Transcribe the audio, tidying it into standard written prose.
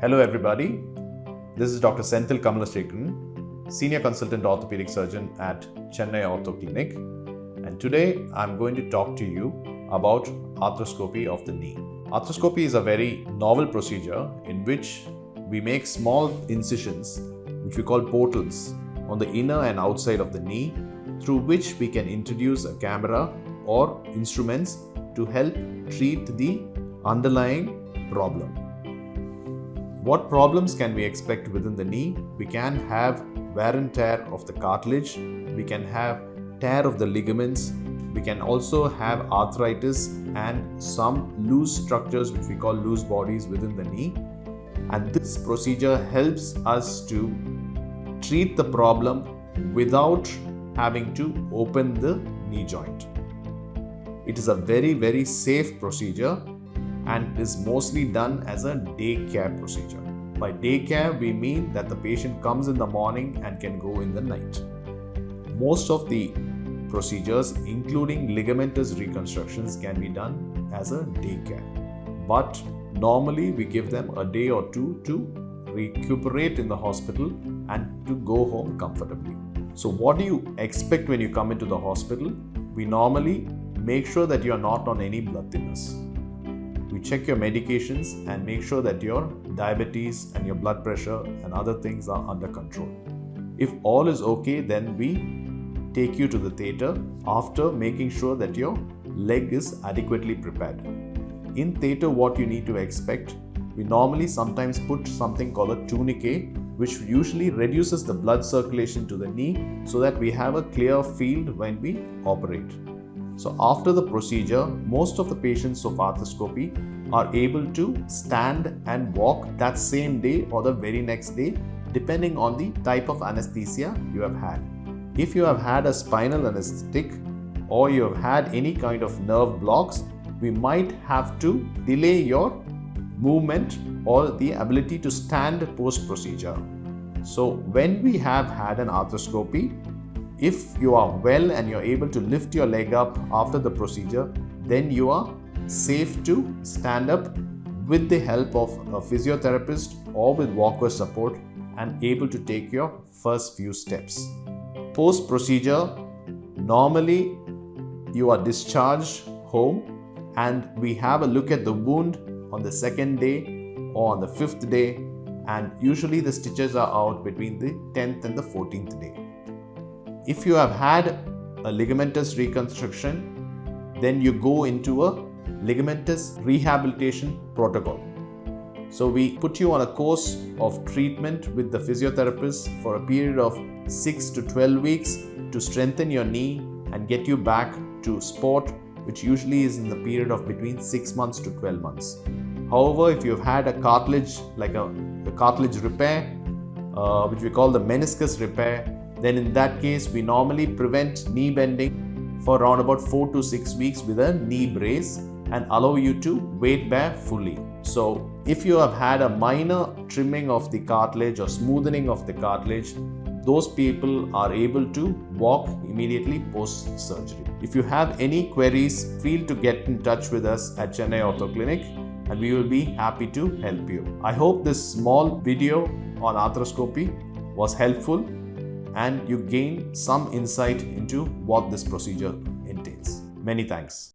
Hello everybody, this is Dr. Senthil Kamalasekaran, Senior Consultant Orthopaedic Surgeon at Chennai Ortho Clinic, and today I'm going to talk to you about arthroscopy of the knee. Arthroscopy is a very novel procedure in which we make small incisions, which we call portals, on the inner and outside of the knee, through which we can introduce a camera or instruments to help treat the underlying problem. What problems can we expect within the knee? We can have wear and tear of the cartilage, we can have tear of the ligaments, we can also have arthritis and some loose structures which we call loose bodies within the knee. And this procedure helps us to treat the problem without having to open the knee joint. It is a very safe procedure and is mostly done as a day care procedure. By day care, we mean that the patient comes in the morning and can go in the night. Most of the procedures, including ligamentous reconstructions, can be done as a day care. But normally we give them a day or two to recuperate in the hospital and to go home comfortably. So what do you expect when you come into the hospital? We normally make sure that you are not on any blood thinners. We check your medications and make sure that your diabetes and your blood pressure and other things are under control. If all is okay, then we take you to the theatre after making sure that your leg is adequately prepared. In theatre, what you need to expect, we normally sometimes put something called a tourniquet, which usually reduces the blood circulation to the knee so that we have a clear field when we operate. So after the procedure, most of the patients of arthroscopy are able to stand and walk that same day or the very next day, depending on the type of anesthesia you have had. If you have had a spinal anesthetic or you have had any kind of nerve blocks, we might have to delay your movement or the ability to stand post-procedure. So when we have had an arthroscopy, if you are well and you're able to lift your leg up after the procedure, then you are safe to stand up with the help of a physiotherapist or with walker support and able to take your first few steps. Post-procedure, normally you are discharged home and we have a look at the wound on the second day or on the 5th day, and usually the stitches are out between the 10th and the 14th day. If you have had a ligamentous reconstruction, then you go into a ligamentous rehabilitation protocol. So we put you on a course of treatment with the physiotherapist for a period of 6 to 12 weeks to strengthen your knee and get you back to sport, which usually is in the period of between 6 months to 12 months. However, if you have had a cartilage, like a cartilage repair, which we call the meniscus repair, then in that case, we normally prevent knee bending for around about 4 to 6 weeks with a knee brace and allow you to weight bear fully. So if you have had a minor trimming of the cartilage or smoothening of the cartilage, those people are able to walk immediately post-surgery. If you have any queries, feel to get in touch with us at Chennai Ortho Clinic and we will be happy to help you. I hope this small video on arthroscopy was helpful and you gain some insight into what this procedure entails. Many thanks.